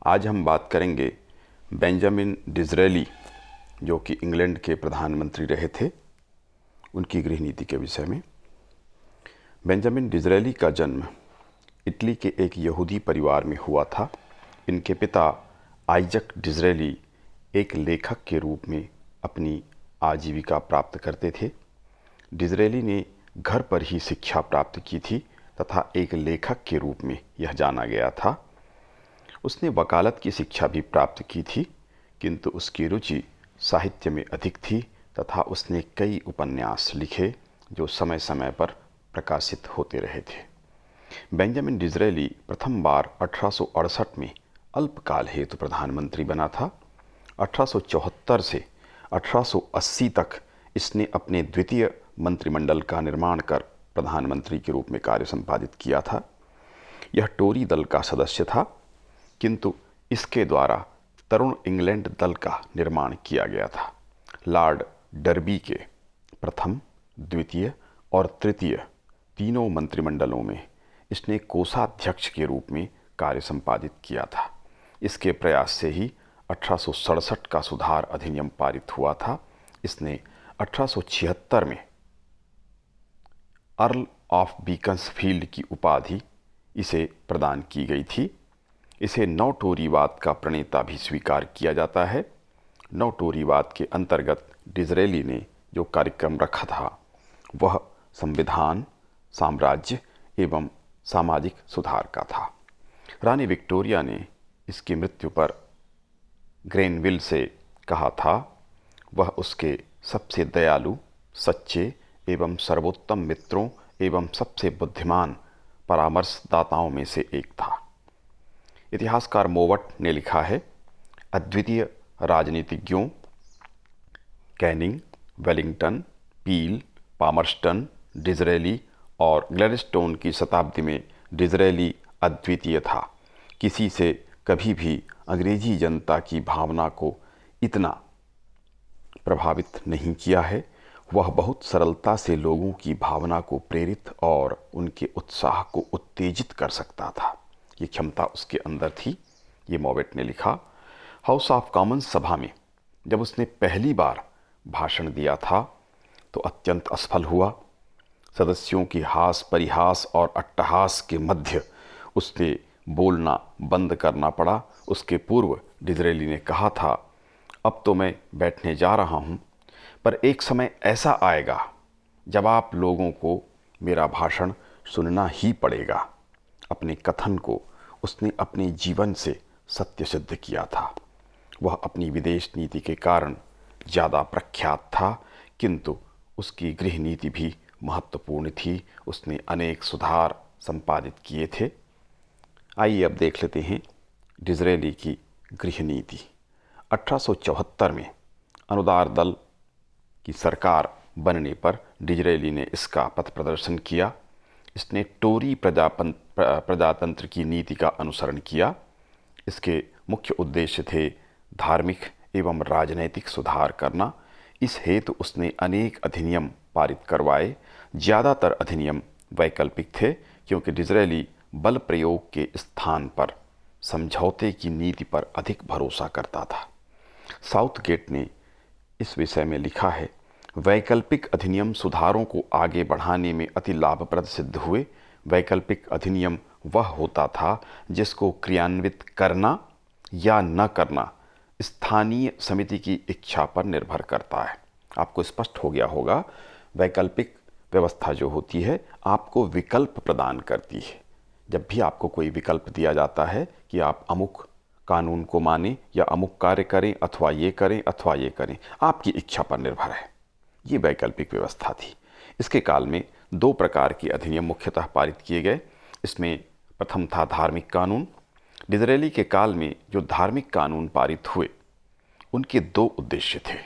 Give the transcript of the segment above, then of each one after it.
आज हम बात करेंगे बेंजामिन डिज़रेली, जो कि इंग्लैंड के प्रधानमंत्री रहे थे, उनकी गृह नीति के विषय में। बेंजामिन डिज़रेली का जन्म इटली के एक यहूदी परिवार में हुआ था। इनके पिता आइजक डिज़रेली एक लेखक के रूप में अपनी आजीविका प्राप्त करते थे। डिज़रेली ने घर पर ही शिक्षा प्राप्त की थी तथा एक लेखक के रूप में यह जाना गया था। उसने वकालत की शिक्षा भी प्राप्त की थी, किंतु उसकी रुचि साहित्य में अधिक थी तथा उसने कई उपन्यास लिखे जो समय समय पर प्रकाशित होते रहे थे। बेंजामिन डिज़रेली प्रथम बार 1868 में अल्पकाल हेतु प्रधानमंत्री बना था। 1874 से 1880 तक इसने अपने द्वितीय मंत्रिमंडल का निर्माण कर प्रधानमंत्री के रूप में कार्य संपादित किया था। यह टोरी दल का सदस्य था, किंतु इसके द्वारा तरुण इंग्लैंड दल का निर्माण किया गया था। लॉर्ड डर्बी के प्रथम, द्वितीय और तृतीय तीनों मंत्रिमंडलों में इसने कोषाध्यक्ष के रूप में कार्य संपादित किया था। इसके प्रयास से ही 1867 का सुधार अधिनियम पारित हुआ था। इसने 1876 में अर्ल ऑफ बीकंसफील्ड की उपाधि इसे प्रदान की गई थी। इसे नव टोरीवाद का प्रणेता भी स्वीकार किया जाता है। नव टोरीवाद के अंतर्गत डिज़रेली ने जो कार्यक्रम रखा था वह संविधान, साम्राज्य एवं सामाजिक सुधार का था। रानी विक्टोरिया ने इसकी मृत्यु पर ग्रेनविल से कहा था, वह उसके सबसे दयालु, सच्चे एवं सर्वोत्तम मित्रों एवं सबसे बुद्धिमान परामर्शदाताओं में से एक था। इतिहासकार मोवट ने लिखा है, अद्वितीय राजनीतिज्ञों कैनिंग, वेलिंगटन, पील, पामर्स्टन, डिज़रेली और ग्लैडस्टोन की शताब्दी में डिज़रेली अद्वितीय था। किसी से कभी भी अंग्रेजी जनता की भावना को इतना प्रभावित नहीं किया है। वह बहुत सरलता से लोगों की भावना को प्रेरित और उनके उत्साह को उत्तेजित कर सकता था। ये क्षमता उसके अंदर थी, ये मोवेट ने लिखा। हाउस ऑफ कॉमन्स सभा में जब उसने पहली बार भाषण दिया था तो अत्यंत असफल हुआ। सदस्यों की हास परिहास और अट्टहास के मध्य उसने बोलना बंद करना पड़ा। उसके पूर्व डिज़रेली ने कहा था, अब तो मैं बैठने जा रहा हूँ, पर एक समय ऐसा आएगा जब आप लोगों को मेरा भाषण सुनना ही पड़ेगा। अपने कथन को उसने अपने जीवन से सत्य सिद्ध किया था। वह अपनी विदेश नीति के कारण ज़्यादा प्रख्यात था, किंतु उसकी गृह नीति भी महत्वपूर्ण थी। उसने अनेक सुधार संपादित किए थे। आइए अब देख लेते हैं डिज़रेली की गृह नीति। 1874 में अनुदार दल की सरकार बनने पर डिज़रेली ने इसका पथ प्रदर्शन किया। इसने टोरी प्रजातंत्र की नीति का अनुसरण किया। इसके मुख्य उद्देश्य थे धार्मिक एवं राजनैतिक सुधार करना। इस हेतु उसने अनेक अधिनियम पारित करवाए। ज़्यादातर अधिनियम वैकल्पिक थे, क्योंकि डिज़रेली बल प्रयोग के स्थान पर समझौते की नीति पर अधिक भरोसा करता था। साउथगेट ने इस विषय में लिखा है, वैकल्पिक अधिनियम सुधारों को आगे बढ़ाने में अति लाभप्रद सिद्ध हुए। वैकल्पिक अधिनियम वह होता था जिसको क्रियान्वित करना या न करना स्थानीय समिति की इच्छा पर निर्भर करता है। आपको स्पष्ट हो गया होगा, वैकल्पिक व्यवस्था जो होती है आपको विकल्प प्रदान करती है। जब भी आपको कोई विकल्प दिया जाता है कि आप अमुक कानून को मानें या अमुक कार्य करें अथवा ये करें अथवा ये करें, आपकी इच्छा पर निर्भर है। ये वैकल्पिक व्यवस्था थी। इसके काल में दो प्रकार के अधिनियम मुख्यतः पारित किए गए। इसमें प्रथम था धार्मिक कानून। डिज़रेली के काल में जो धार्मिक कानून पारित हुए उनके दो उद्देश्य थे।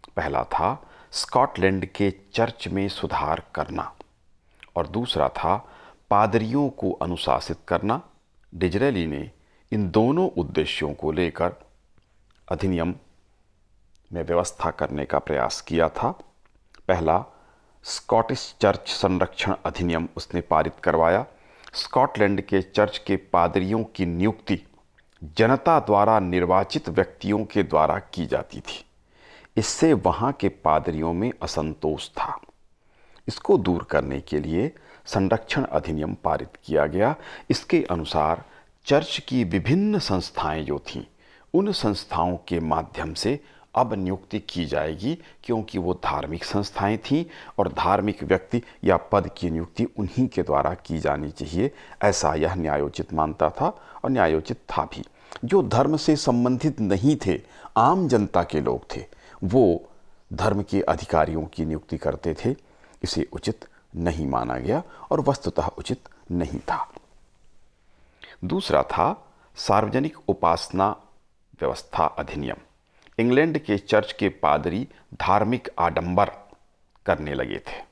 पहला था स्कॉटलैंड के चर्च में सुधार करना और दूसरा था पादरियों को अनुशासित करना। डिज़रेली ने इन दोनों उद्देश्यों को लेकर अधिनियम में व्यवस्था करने का प्रयास किया था। पहला स्कॉटिश चर्च संरक्षण अधिनियम उसने पारित करवाया। स्कॉटलैंड के चर्च के पादरियों की नियुक्ति जनता द्वारा निर्वाचित व्यक्तियों के द्वारा की जाती थी। इससे वहाँ के पादरियों में असंतोष था। इसको दूर करने के लिए संरक्षण अधिनियम पारित किया गया। इसके अनुसार चर्च की विभिन्न संस्थाएं जो थीं, उन संस्थाओं के माध्यम से अब नियुक्ति की जाएगी, क्योंकि वो धार्मिक संस्थाएं थीं और धार्मिक व्यक्ति या पद की नियुक्ति उन्हीं के द्वारा की जानी चाहिए। ऐसा यह न्यायोचित मानता था और न्यायोचित था भी। जो धर्म से संबंधित नहीं थे, आम जनता के लोग थे, वो धर्म के अधिकारियों की नियुक्ति करते थे। इसे उचित नहीं माना गया और वस्तुतः उचित नहीं था। दूसरा था सार्वजनिक उपासना व्यवस्था अधिनियम। इंग्लैंड के चर्च के पादरी धार्मिक आडंबर करने लगे थे।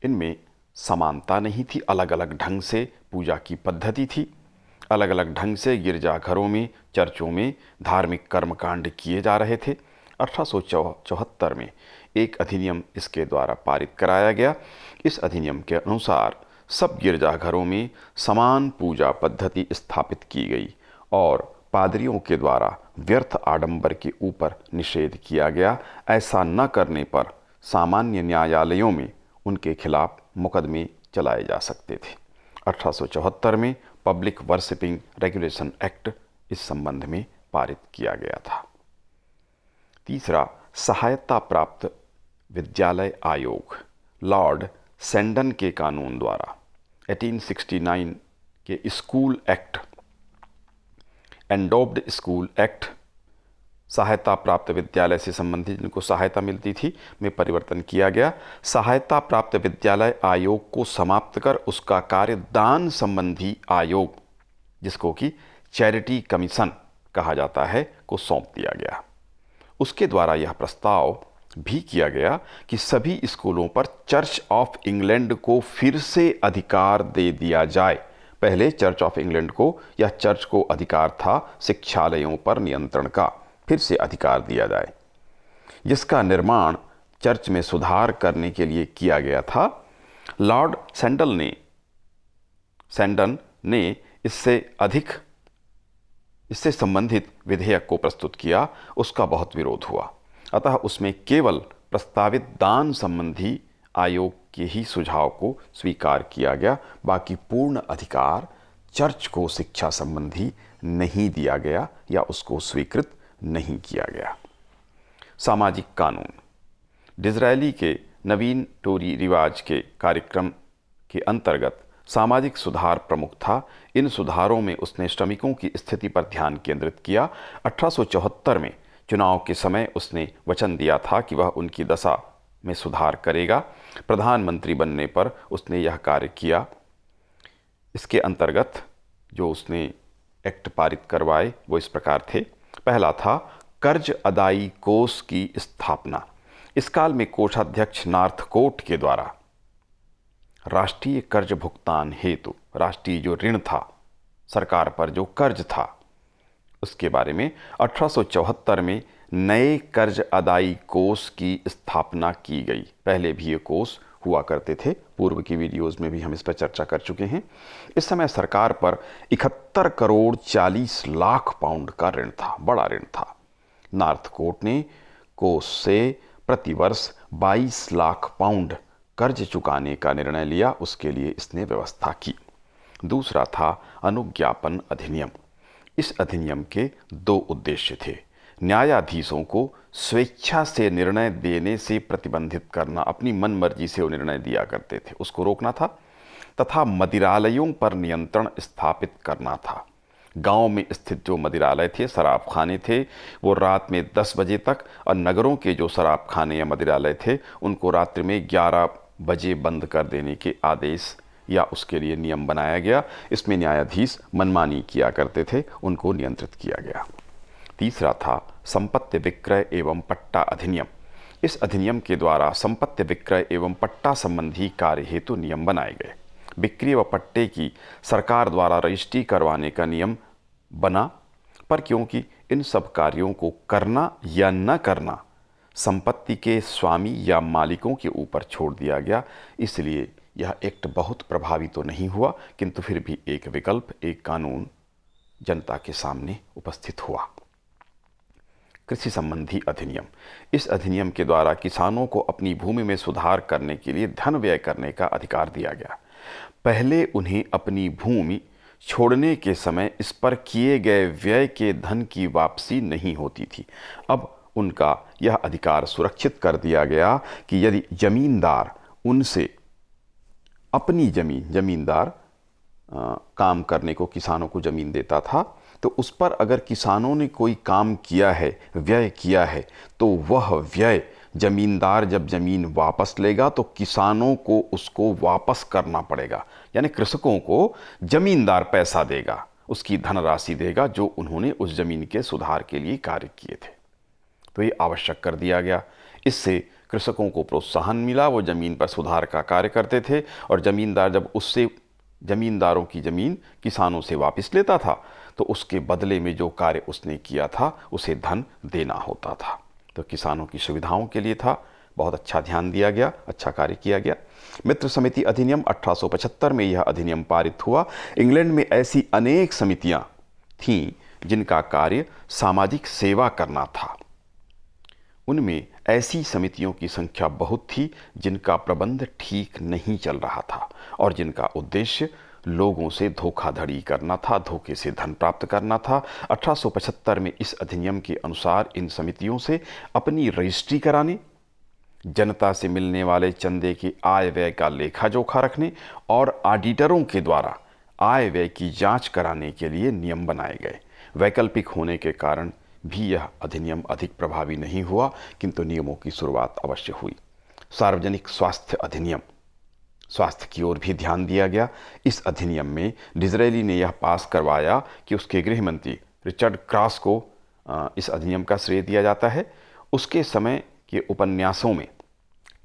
इनमें समानता नहीं थी, अलग अलग ढंग से पूजा की पद्धति थी, अलग अलग ढंग से गिरजाघरों में, चर्चों में धार्मिक कर्मकांड किए जा रहे थे। 1874 में एक अधिनियम इसके द्वारा पारित कराया गया। इस अधिनियम के अनुसार सब गिरजाघरों में समान पूजा पद्धति स्थापित की गई और पादरियों के द्वारा व्यर्थ आडंबर के ऊपर निषेध किया गया। ऐसा न करने पर सामान्य न्यायालयों में उनके खिलाफ मुकदमे चलाए जा सकते थे। 1874 में पब्लिक वर्शिपिंग रेगुलेशन एक्ट इस संबंध में पारित किया गया था। तीसरा, सहायता प्राप्त विद्यालय आयोग। लॉर्ड सेंडन के कानून द्वारा 1869 के स्कूल एक्ट, एंडोब्ड स्कूल एक्ट, सहायता प्राप्त विद्यालय से संबंधित जिनको सहायता मिलती थी में परिवर्तन किया गया। सहायता प्राप्त विद्यालय आयोग को समाप्त कर उसका कार्य दान संबंधी आयोग, जिसको कि चैरिटी कमीशन कहा जाता है, को सौंप दिया गया। उसके द्वारा यह प्रस्ताव भी किया गया कि सभी स्कूलों पर चर्च ऑफ इंग्लैंड को फिर से अधिकार दे दिया जाए। पहले चर्च ऑफ इंग्लैंड को या चर्च को अधिकार था शिक्षालयों पर नियंत्रण का, फिर से अधिकार दिया जाए, जिसका निर्माण चर्च में सुधार करने के लिए किया गया था। लॉर्ड सैंडन ने इससे संबंधित विधेयक को प्रस्तुत किया। उसका बहुत विरोध हुआ, अतः उसमें केवल प्रस्तावित दान संबंधी आयोग के ही सुझाव को स्वीकार किया गया। बाकी पूर्ण अधिकार चर्च को शिक्षा संबंधी नहीं दिया गया या उसको स्वीकृत नहीं किया गया। सामाजिक कानून। डिज़रायली के नवीन टोरी रिवाज के कार्यक्रम के अंतर्गत सामाजिक सुधार प्रमुख था। इन सुधारों में उसने श्रमिकों की स्थिति पर ध्यान केंद्रित किया। 1874 में चुनाव के समय उसने वचन दिया था कि वह उनकी दशा में सुधार करेगा। प्रधानमंत्री बनने पर उसने यह कार्य किया। इसके अंतर्गत जो उसने एक्ट पारित करवाए वो इस प्रकार थे। पहला था कर्ज अदाई कोष की स्थापना। इस काल में कोषाध्यक्ष नॉर्थकोट के द्वारा राष्ट्रीय कर्ज भुगतान हेतु, राष्ट्रीय जो ऋण था, सरकार पर जो कर्ज था, उसके बारे में 1874 में नए कर्ज अदाई कोष की स्थापना की गई। पहले भी ये कोष हुआ करते थे, पूर्व की वीडियोज़ में भी हम इस पर चर्चा कर चुके हैं। इस समय सरकार पर 71 करोड़ 40 लाख पाउंड का ऋण था, बड़ा ऋण था। नॉर्थकोट ने कोष से प्रतिवर्ष 22 लाख पाउंड कर्ज चुकाने का निर्णय लिया। उसके लिए इसने व्यवस्था की। दूसरा था अनुज्ञापन अधिनियम। इस अधिनियम के दो उद्देश्य थे। न्यायाधीशों को स्वेच्छा से निर्णय देने से प्रतिबंधित करना, अपनी मनमर्जी से वो निर्णय दिया करते थे, उसको रोकना था, तथा मदिरालयों पर नियंत्रण स्थापित करना था। गांव में स्थित जो मदिरालय थे, शराब खाने थे, वो रात में 10 बजे तक, और नगरों के जो शराब खाने या मदिरालय थे उनको रात्रि में 11 बजे बंद कर देने के आदेश या उसके लिए नियम बनाया गया। इसमें न्यायाधीश मनमानी किया करते थे, उनको नियंत्रित किया गया। तीसरा था संपत्ति विक्रय एवं पट्टा अधिनियम। इस अधिनियम के द्वारा संपत्ति विक्रय एवं पट्टा संबंधी कार्य हेतु नियम बनाए गए। बिक्री व पट्टे की सरकार द्वारा रजिस्ट्री करवाने का नियम बना, पर क्योंकि इन सब कार्यों को करना या न करना संपत्ति के स्वामी या मालिकों के ऊपर छोड़ दिया गया, इसलिए यह एक्ट बहुत प्रभावी तो नहीं हुआ, किंतु फिर भी एक विकल्प, एक कानून जनता के सामने उपस्थित हुआ। कृषि संबंधी अधिनियम। इस अधिनियम के द्वारा किसानों को अपनी भूमि में सुधार करने के लिए धन व्यय करने का अधिकार दिया गया। पहले उन्हें अपनी भूमि छोड़ने के समय इस पर किए गए व्यय के धन की वापसी नहीं होती थी। अब उनका यह अधिकार सुरक्षित कर दिया गया कि यदि जमींदार उनसे अपनी जमींदार काम करने को किसानों को ज़मीन देता था, तो उस पर अगर किसानों ने कोई काम किया है, व्यय किया है, तो वह व्यय जमींदार जब ज़मीन वापस लेगा तो किसानों को उसको वापस करना पड़ेगा। यानी कृषकों को जमींदार पैसा देगा, उसकी धनराशि देगा जो उन्होंने उस ज़मीन के सुधार के लिए कार्य किए थे। तो ये आवश्यक कर दिया गया। इससे कृषकों को प्रोत्साहन मिला, वो ज़मीन पर सुधार का कार्य करते थे और जमींदार जब उससे जमींदारों की ज़मीन किसानों से वापस लेता था तो उसके बदले में जो कार्य उसने किया था उसे धन देना होता था। तो किसानों की सुविधाओं के लिए था, बहुत अच्छा ध्यान दिया गया, अच्छा कार्य किया गया। मित्र समिति अधिनियम 1875 में यह अधिनियम पारित हुआ। इंग्लैंड में ऐसी अनेक समितियां थीं जिनका कार्य सामाजिक सेवा करना था। उनमें ऐसी समितियों की संख्या बहुत थी जिनका प्रबंध ठीक नहीं चल रहा था और जिनका उद्देश्य लोगों से धोखाधड़ी करना था, धोखे से धन प्राप्त करना था। 1875 में इस अधिनियम के अनुसार इन समितियों से अपनी रजिस्ट्री कराने, जनता से मिलने वाले चंदे के आय व्यय का लेखा जोखा रखने और ऑडिटरों के द्वारा आय व्यय की जांच कराने के लिए नियम बनाए गए। वैकल्पिक होने के कारण भी यह अधिनियम अधिक प्रभावी नहीं हुआ, किंतु नियमों की शुरुआत अवश्य हुई। सार्वजनिक स्वास्थ्य अधिनियम। स्वास्थ्य की ओर भी ध्यान दिया गया। इस अधिनियम में डिज़रेली ने यह पास करवाया कि उसके गृह मंत्री रिचर्ड क्रॉस को इस अधिनियम का श्रेय दिया जाता है। उसके समय के उपन्यासों में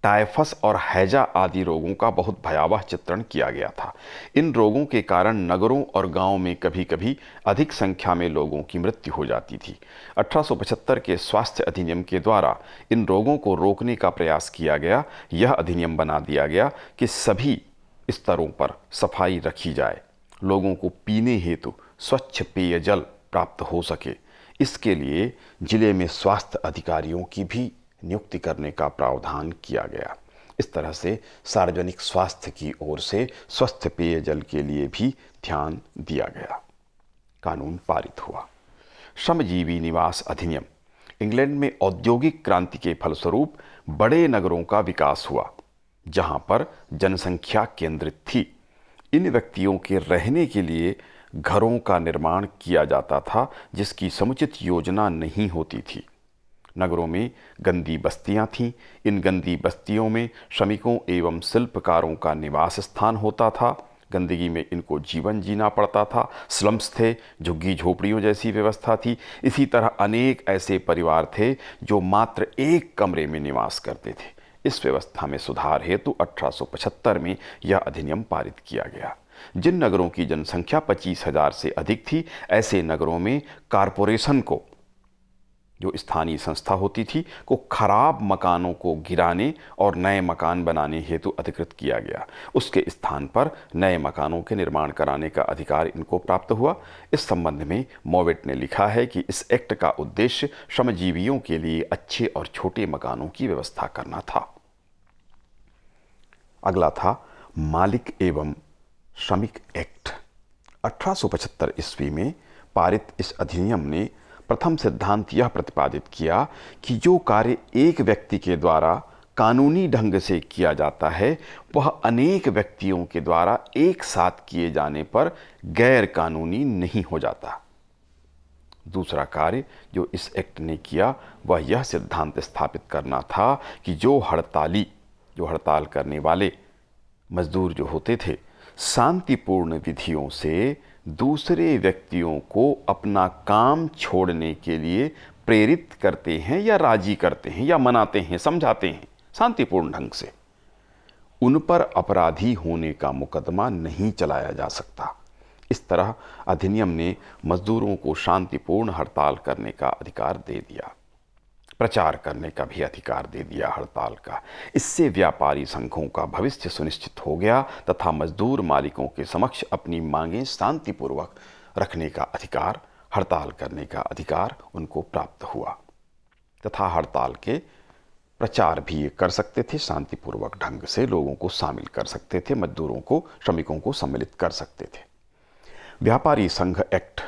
टाइफस और हैजा आदि रोगों का बहुत भयावह चित्रण किया गया था। इन रोगों के कारण नगरों और गांवों में कभी कभी अधिक संख्या में लोगों की मृत्यु हो जाती थी। 1875 के स्वास्थ्य अधिनियम के द्वारा इन रोगों को रोकने का प्रयास किया गया। यह अधिनियम बना दिया गया कि सभी स्तरों पर सफाई रखी जाए, लोगों को पीने हेतु स्वच्छ पेयजल प्राप्त हो सके। इसके लिए जिले में स्वास्थ्य अधिकारियों की भी नियुक्ति करने का प्रावधान किया गया। इस तरह से सार्वजनिक स्वास्थ्य की ओर से स्वस्थ पेयजल के लिए भी ध्यान दिया गया। कानून पारित हुआ। श्रमजीवी निवास अधिनियम। इंग्लैंड में औद्योगिक क्रांति के फलस्वरूप बड़े नगरों का विकास हुआ, जहां पर जनसंख्या केंद्रित थी। इन व्यक्तियों के रहने के लिए घरों का निर्माण किया जाता था, जिसकी समुचित योजना नहीं होती थी। नगरों में गंदी बस्तियां थीं। इन गंदी बस्तियों में श्रमिकों एवं शिल्पकारों का निवास स्थान होता था। गंदगी में इनको जीवन जीना पड़ता था। स्लम्स थे, झुग्गी झोपड़ियों जैसी व्यवस्था थी। इसी तरह अनेक ऐसे परिवार थे जो मात्र एक कमरे में निवास करते थे। इस व्यवस्था में सुधार हेतु 1875 में यह अधिनियम पारित किया गया। जिन नगरों की जनसंख्या 25,000 से अधिक थी, ऐसे नगरों में कारपोरेशन को, जो स्थानीय संस्था होती थी, को खराब मकानों को गिराने और नए मकान बनाने हेतु अधिकृत किया गया। उसके स्थान पर नए मकानों के निर्माण कराने का अधिकार इनको प्राप्त हुआ। इस संबंध में मोवेट ने लिखा है कि इस एक्ट का उद्देश्य श्रमजीवियों के लिए अच्छे और छोटे मकानों की व्यवस्था करना था। अगला था मालिक एवं श्रमिक एक्ट। 1875 ईस्वी में पारित इस अधिनियम ने प्रथम सिद्धांत यह प्रतिपादित किया कि जो कार्य एक व्यक्ति के द्वारा कानूनी ढंग से किया जाता है, वह अनेक व्यक्तियों के द्वारा एक साथ किए जाने पर गैर कानूनी नहीं हो जाता। दूसरा कार्य जो इस एक्ट ने किया वह यह सिद्धांत स्थापित करना था कि जो हड़ताल करने वाले मजदूर जो होते थे, शांतिपूर्ण विधियों से दूसरे व्यक्तियों को अपना काम छोड़ने के लिए प्रेरित करते हैं या राजी करते हैं या मनाते हैं, समझाते हैं शांतिपूर्ण ढंग से, उन पर अपराधी होने का मुकदमा नहीं चलाया जा सकता। इस तरह अधिनियम ने मजदूरों को शांतिपूर्ण हड़ताल करने का अधिकार दे दिया, प्रचार करने का भी अधिकार दे दिया हड़ताल का। इससे व्यापारी संघों का भविष्य सुनिश्चित हो गया तथा मजदूर मालिकों के समक्ष अपनी मांगें शांतिपूर्वक रखने का अधिकार, हड़ताल करने का अधिकार उनको प्राप्त हुआ तथा हड़ताल के प्रचार भी ये कर सकते थे। शांतिपूर्वक ढंग से लोगों को शामिल कर सकते थे, मजदूरों को, श्रमिकों को सम्मिलित कर सकते थे। व्यापारी संघ एक्ट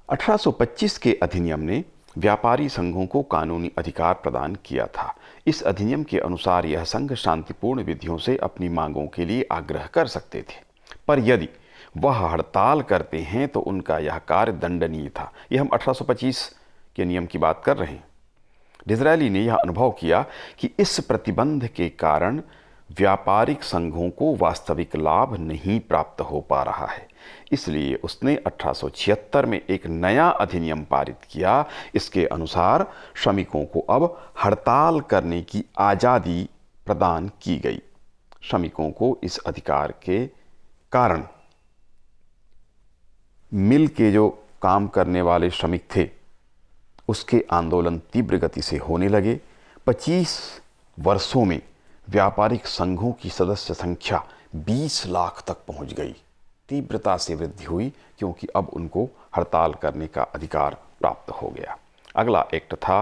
1825 के अधिनियम ने व्यापारी संघों को कानूनी अधिकार प्रदान किया था। इस अधिनियम के अनुसार यह संघ शांतिपूर्ण विधियों से अपनी मांगों के लिए आग्रह कर सकते थे, पर यदि वह हड़ताल करते हैं तो उनका यह कार्य दंडनीय था। यह हम 1825 के नियम की बात कर रहे हैं। डिज़रायली ने यह अनुभव किया कि इस प्रतिबंध के कारण व्यापारिक संघों को वास्तविक लाभ नहीं प्राप्त हो पा रहा है, इसलिए उसने 1876 में एक नया अधिनियम पारित किया। इसके अनुसार श्रमिकों को अब हड़ताल करने की आज़ादी प्रदान की गई। श्रमिकों को इस अधिकार के कारण मिल के जो काम करने वाले श्रमिक थे उसके आंदोलन तीव्र गति से होने लगे। 25 वर्षों में व्यापारिक संघों की सदस्य संख्या 20 लाख तक पहुंच गई। तीव्रता से वृद्धि हुई क्योंकि अब उनको हड़ताल करने का अधिकार प्राप्त हो गया। अगला एक्ट था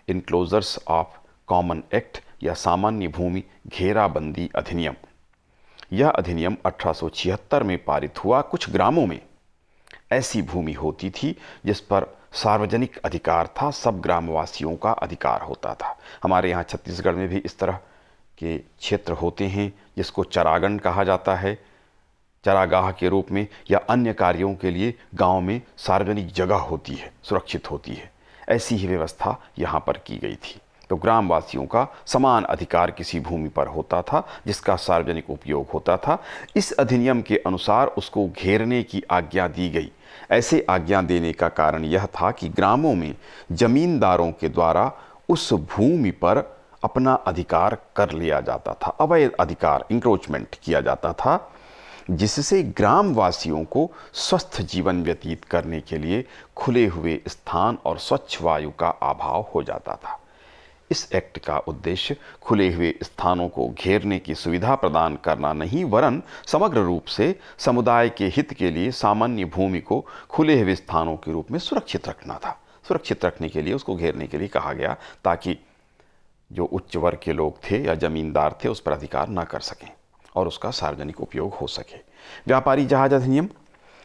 इनक्लोजर्स ऑफ कॉमन एक्ट या सामान्य भूमि घेराबंदी अधिनियम। यह अधिनियम 1876 में पारित हुआ। कुछ ग्रामों में ऐसी भूमि होती थी जिस पर सार्वजनिक अधिकार था, सब ग्रामवासियों का अधिकार होता था। हमारे यहाँ छत्तीसगढ़ में भी इस तरह के क्षेत्र होते हैं जिसको चरागन कहा जाता है। चरागाह के रूप में या अन्य कार्यों के लिए गांव में सार्वजनिक जगह होती है, सुरक्षित होती है। ऐसी ही व्यवस्था यहाँ पर की गई थी। तो ग्रामवासियों का समान अधिकार किसी भूमि पर होता था जिसका सार्वजनिक उपयोग होता था। इस अधिनियम के अनुसार उसको घेरने की आज्ञा दी गई। ऐसे आज्ञा देने का कारण यह था कि ग्रामों में जमींदारों के द्वारा उस भूमि पर अपना अधिकार कर लिया जाता था, अवैध अधिकार, इंक्रोचमेंट किया जाता था, जिससे ग्रामवासियों को स्वस्थ जीवन व्यतीत करने के लिए खुले हुए स्थान और स्वच्छ वायु का अभाव हो जाता था। इस एक्ट का उद्देश्य खुले हुए स्थानों को घेरने की सुविधा प्रदान करना नहीं, वरन समग्र रूप से समुदाय के हित के लिए सामान्य भूमि को खुले हुए स्थानों के रूप में सुरक्षित रखना था। सुरक्षित रखने के लिए उसको घेरने के लिए कहा गया ताकि जो उच्च वर्ग के लोग थे या जमींदार थे उस पर अधिकार न कर सकें और उसका सार्वजनिक उपयोग हो सके। व्यापारी जहाज अधिनियम।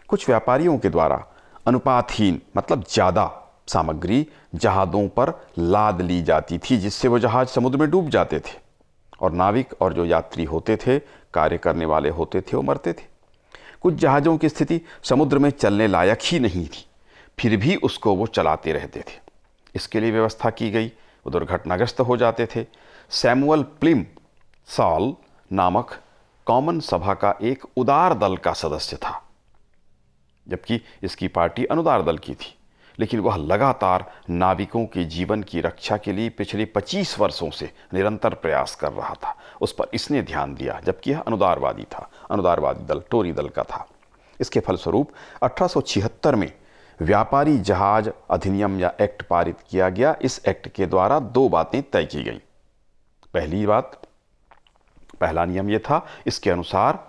कुछ व्यापारियों के द्वारा अनुपातहीन मतलब ज़्यादा सामग्री जहाज़ों पर लाद ली जाती थी, जिससे वो जहाज समुद्र में डूब जाते थे और नाविक और जो यात्री होते थे, कार्य करने वाले होते थे, वो मरते थे। कुछ जहाज़ों की स्थिति समुद्र में चलने लायक ही नहीं थी, फिर भी उसको वो चलाते रहते थे। इसके लिए व्यवस्था की गई, वो दुर्घटनाग्रस्त हो जाते थे। सैमुअल प्लिम सॉल नामक कॉमन सभा का एक उदार दल का सदस्य था, जबकि इसकी पार्टी अनुदार दल की थी, लेकिन वह लगातार नाविकों के जीवन की रक्षा के लिए पिछले 25 वर्षों से निरंतर प्रयास कर रहा था। उस पर इसने ध्यान दिया, जबकि यह अनुदारवादी था, अनुदारवादी दल टोरी दल का था। इसके फलस्वरूप 1876 में व्यापारी जहाज अधिनियम या एक्ट पारित किया गया। इस एक्ट के द्वारा दो बातें तय की गई। पहला नियम यह था, इसके अनुसार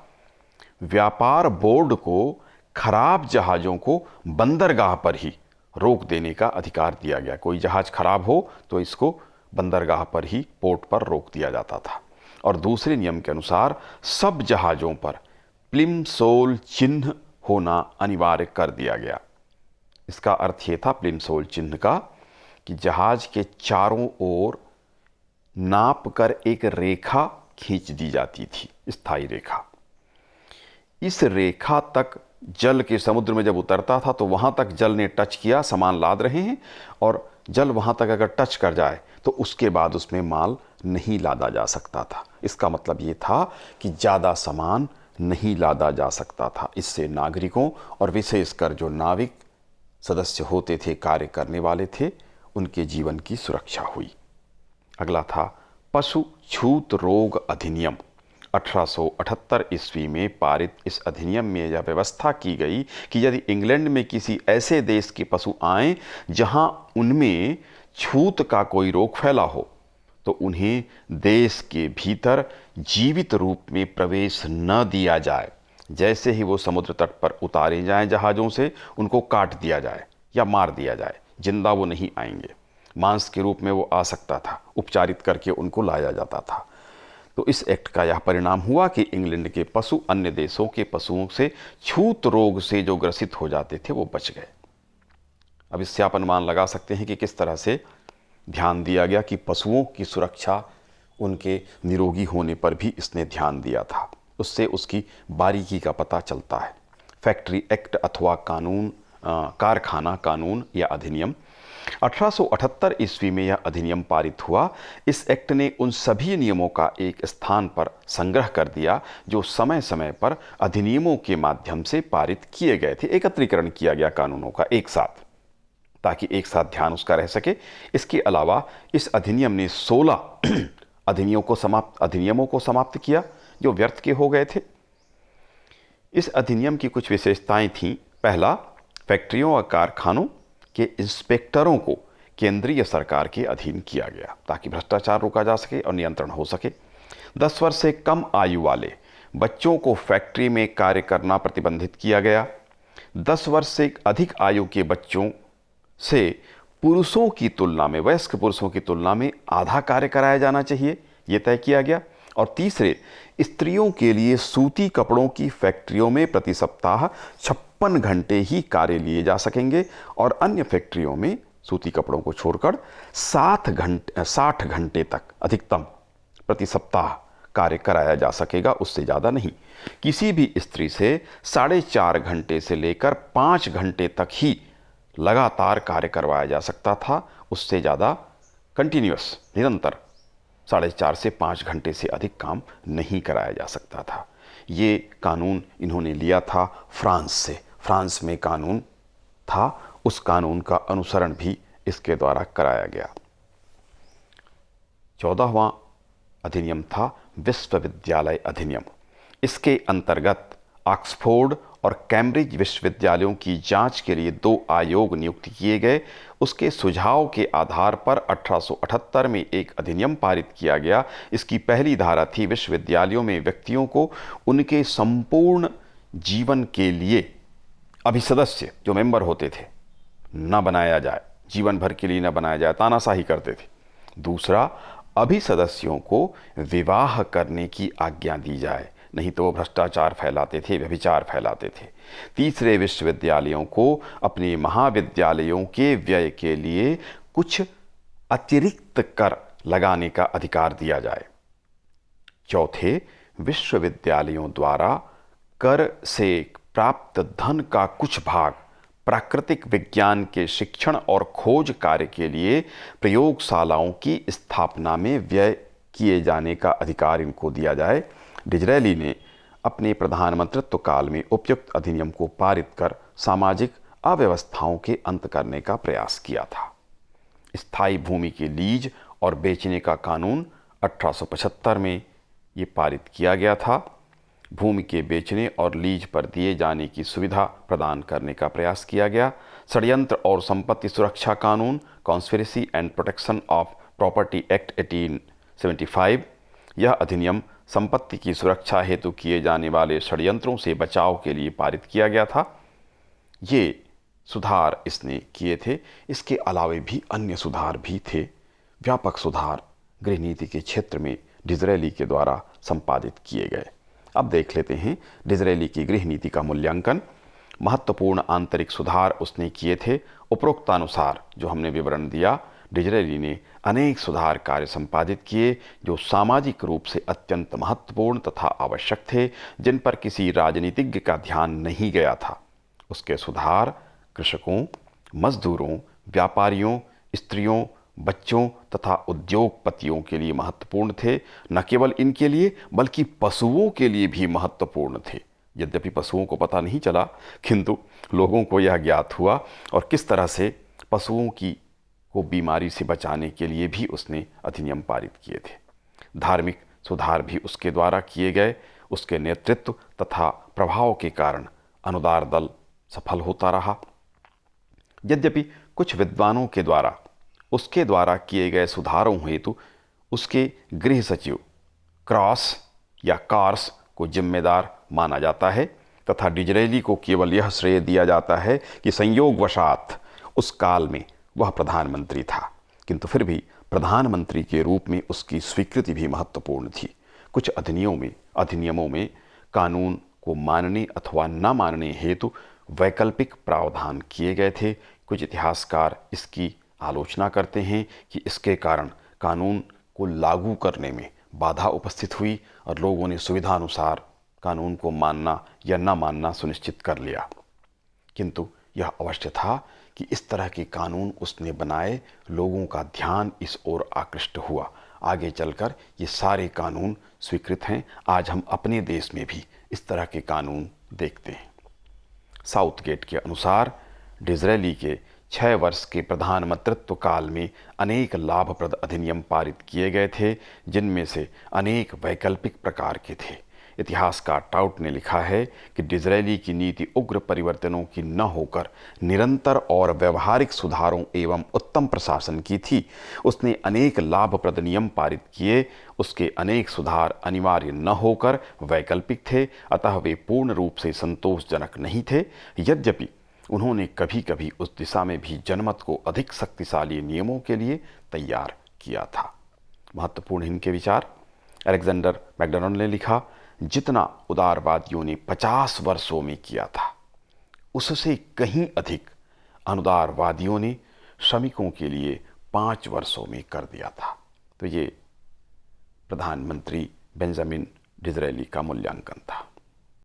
व्यापार बोर्ड को खराब जहाज़ों को बंदरगाह पर ही रोक देने का अधिकार दिया गया। कोई जहाज खराब हो तो इसको बंदरगाह पर ही, पोर्ट पर रोक दिया जाता था। और दूसरे नियम के अनुसार सब जहाज़ों पर प्लिमसोल चिन्ह होना अनिवार्य कर दिया गया। इसका अर्थ ये था प्लिमसोल चिन्ह का कि जहाज के चारों ओर नाप कर एक रेखा खींच दी जाती थी, स्थायी रेखा। इस रेखा तक जल के समुद्र में जब उतरता था तो वहाँ तक जल ने टच किया, सामान लाद रहे हैं, और जल वहाँ तक अगर टच कर जाए तो उसके बाद उसमें माल नहीं लादा जा सकता था। इसका मतलब ये था कि ज़्यादा सामान नहीं लादा जा सकता था। इससे नागरिकों और विशेषकर जो नाविक सदस्य होते थे, कार्य करने वाले थे, उनके जीवन की सुरक्षा हुई। अगला था पशु छूत रोग अधिनियम। 1878 ईस्वी में पारित इस अधिनियम में यह व्यवस्था की गई कि यदि इंग्लैंड में किसी ऐसे देश के पशु आएं जहां उनमें छूत का कोई रोग फैला हो तो उन्हें देश के भीतर जीवित रूप में प्रवेश न दिया जाए। जैसे ही वो समुद्र तट पर उतारे जाएं जहाज़ों से, उनको काट दिया जाए या मार दिया जाए, जिंदा वो नहीं आएंगे। मांस के रूप में वो आ सकता था, उपचारित करके उनको लाया जाता था। तो इस एक्ट का यह परिणाम हुआ कि इंग्लैंड के पशु अन्य देशों के पशुओं से छूत रोग से जो ग्रसित हो जाते थे वो बच गए। अब इससे आप अनुमान लगा सकते हैं कि किस तरह से ध्यान दिया गया कि पशुओं की सुरक्षा, उनके निरोगी होने पर भी इसने ध्यान दिया था। उससे उसकी बारीकी का पता चलता है। फैक्ट्री एक्ट अथवा कानून, कारखाना कानून या अधिनियम 1878 ईस्वी में यह अधिनियम पारित हुआ। इस एक्ट ने उन सभी नियमों का एक स्थान पर संग्रह कर दिया जो समय समय पर अधिनियमों के माध्यम से पारित किए गए थे। एकत्रीकरण किया गया कानूनों का एक साथ, ताकि एक साथ ध्यान उसका रह सके। इसके अलावा इस अधिनियम ने 16 अधिनियमों को समाप्त किया जो व्यर्थ के हो गए थे। इस अधिनियम की कुछ विशेषताएं थीं। पहला, फैक्ट्रियों और कारखानों के इंस्पेक्टरों को केंद्रीय सरकार के अधीन किया गया ताकि भ्रष्टाचार रोका जा सके और नियंत्रण हो सके। 10 वर्ष से कम आयु वाले बच्चों को फैक्ट्री में कार्य करना प्रतिबंधित किया गया। 10 वर्ष से अधिक आयु के बच्चों से पुरुषों की तुलना में, वयस्क पुरुषों की तुलना में आधा कार्य कराया जाना चाहिए, यह तय किया गया। और तीसरे, स्त्रियों के लिए सूती कपड़ों की फैक्ट्रियों में प्रति सप्ताह 56 घंटे ही कार्य लिए जा सकेंगे और अन्य फैक्ट्रियों में सूती कपड़ों को छोड़कर 60 घंटे तक अधिकतम प्रति सप्ताह कार्य कराया जा सकेगा, उससे ज़्यादा नहीं। किसी भी स्त्री से 4.5 घंटे से लेकर 5 घंटे तक ही लगातार कार्य करवाया जा सकता था, उससे ज़्यादा कंटिन्यूअस, निरंतर 4.5 से 5 घंटे से अधिक काम नहीं कराया जा सकता था। ये कानून इन्होंने लिया था फ्रांस से। फ्रांस में कानून था, उस कानून का अनुसरण भी इसके द्वारा कराया गया। 14वां अधिनियम था विश्वविद्यालय अधिनियम। इसके अंतर्गत ऑक्सफोर्ड और कैम्ब्रिज विश्वविद्यालयों की जांच के लिए 2 आयोग नियुक्त किए गए। उसके सुझाव के आधार पर 1878 में एक अधिनियम पारित किया गया। इसकी पहली धारा थी, विश्वविद्यालयों में व्यक्तियों को उनके संपूर्ण जीवन के लिए अभिसदस्य जो मेंबर होते थे न बनाया जाए, जीवन भर के लिए न बनाया जाए, तानाशाही करते थे। दूसरा, अभिसदस्यों को विवाह करने की आज्ञा दी जाए, नहीं तो वो भ्रष्टाचार फैलाते थे, व्यभिचार फैलाते थे। तीसरे, विश्वविद्यालयों को अपने महाविद्यालयों के व्यय के लिए कुछ अतिरिक्त कर लगाने का अधिकार दिया जाए। चौथे, विश्वविद्यालयों द्वारा कर से प्राप्त धन का कुछ भाग प्राकृतिक विज्ञान के शिक्षण और खोज कार्य के लिए प्रयोगशालाओं की स्थापना में व्यय किए जाने का अधिकार इनको दिया जाए। डिज़रेली ने अपने प्रधानमंत्रित्व काल में उपयुक्त अधिनियम को पारित कर सामाजिक अव्यवस्थाओं के अंत करने का प्रयास किया था। स्थायी भूमि के लीज और बेचने का कानून 1875 में ये पारित किया गया था। भूमि के बेचने और लीज पर दिए जाने की सुविधा प्रदान करने का प्रयास किया गया। षड्यंत्र और संपत्ति सुरक्षा कानून, conspiracy and protection of property act 1875, यह अधिनियम संपत्ति की सुरक्षा हेतु किए जाने वाले षड्यंत्रों से बचाव के लिए पारित किया गया था। ये सुधार इसने किए थे। इसके अलावे भी अन्य सुधार भी थे। व्यापक सुधार गृह नीति के क्षेत्र में डिज़रेली के द्वारा संपादित किए गए। अब देख लेते हैं डिज़रेली की गृह नीति का मूल्यांकन। महत्वपूर्ण आंतरिक सुधार उसने किए थे। उपरोक्तानुसार जो हमने विवरण दिया, डिज़रेली ने अनेक सुधार कार्य संपादित किए जो सामाजिक रूप से अत्यंत महत्वपूर्ण तथा आवश्यक थे, जिन पर किसी राजनीतिज्ञ का ध्यान नहीं गया था। उसके सुधार कृषकों, मजदूरों, व्यापारियों, स्त्रियों, बच्चों तथा उद्योगपतियों के लिए महत्वपूर्ण थे। न केवल इनके लिए बल्कि पशुओं के लिए भी महत्वपूर्ण थे। यद्यपि पशुओं को पता नहीं चला, किंतु लोगों को यह ज्ञात हुआ, और किस तरह से पशुओं को बीमारी से बचाने के लिए भी उसने अधिनियम पारित किए थे। धार्मिक सुधार भी उसके द्वारा किए गए। उसके नेतृत्व तथा प्रभाव के कारण अनुदार दल सफल होता रहा। यद्यपि कुछ विद्वानों के द्वारा उसके द्वारा किए गए सुधारों हेतु उसके गृह सचिव क्रॉस या कार्स को जिम्मेदार माना जाता है, तथा डिज़रेली को केवल यह श्रेय दिया जाता है कि संयोगवशात उस काल में वह प्रधानमंत्री था, किंतु फिर भी प्रधानमंत्री के रूप में उसकी स्वीकृति भी महत्वपूर्ण थी। कुछ अधिनियमों में कानून को मानने अथवा न मानने हेतु वैकल्पिक प्रावधान किए गए थे। कुछ इतिहासकार इसकी आलोचना करते हैं कि इसके कारण कानून को लागू करने में बाधा उपस्थित हुई और लोगों ने सुविधानुसार कानून को मानना या न मानना सुनिश्चित कर लिया। किंतु यह अवश्य था कि इस तरह के कानून उसने बनाए, लोगों का ध्यान इस ओर आकृष्ट हुआ। आगे चलकर ये सारे कानून स्वीकृत हैं। आज हम अपने देश में भी इस तरह के कानून देखते हैं। साउथगेट के अनुसार डिज़रेली के 6 वर्ष के प्रधानमंत्रित्व काल में अनेक लाभप्रद अधिनियम पारित किए गए थे, जिनमें से अनेक वैकल्पिक प्रकार के थे। इतिहासकार टाउट ने लिखा है कि डिज़रेली की नीति उग्र परिवर्तनों की न होकर निरंतर और व्यवहारिक सुधारों एवं उत्तम प्रशासन की थी। उसने अनेक लाभप्रद नियम पारित किए। उसके अनेक सुधार अनिवार्य न होकर वैकल्पिक थे, अतः वे पूर्ण रूप से संतोषजनक नहीं थे। यद्यपि उन्होंने कभी कभी उस दिशा में भी जनमत को अधिक शक्तिशाली नियमों के लिए तैयार किया था। महत्वपूर्ण इनके विचार। अलेक्जेंडर मैकडोनाल्ड ने लिखा, जितना उदारवादियों ने 50 वर्षों में किया था, उससे कहीं अधिक अनुदारवादियों ने श्रमिकों के लिए 5 वर्षों में कर दिया था। तो ये प्रधानमंत्री बेंजामिन डिज़रेली का मूल्यांकन था।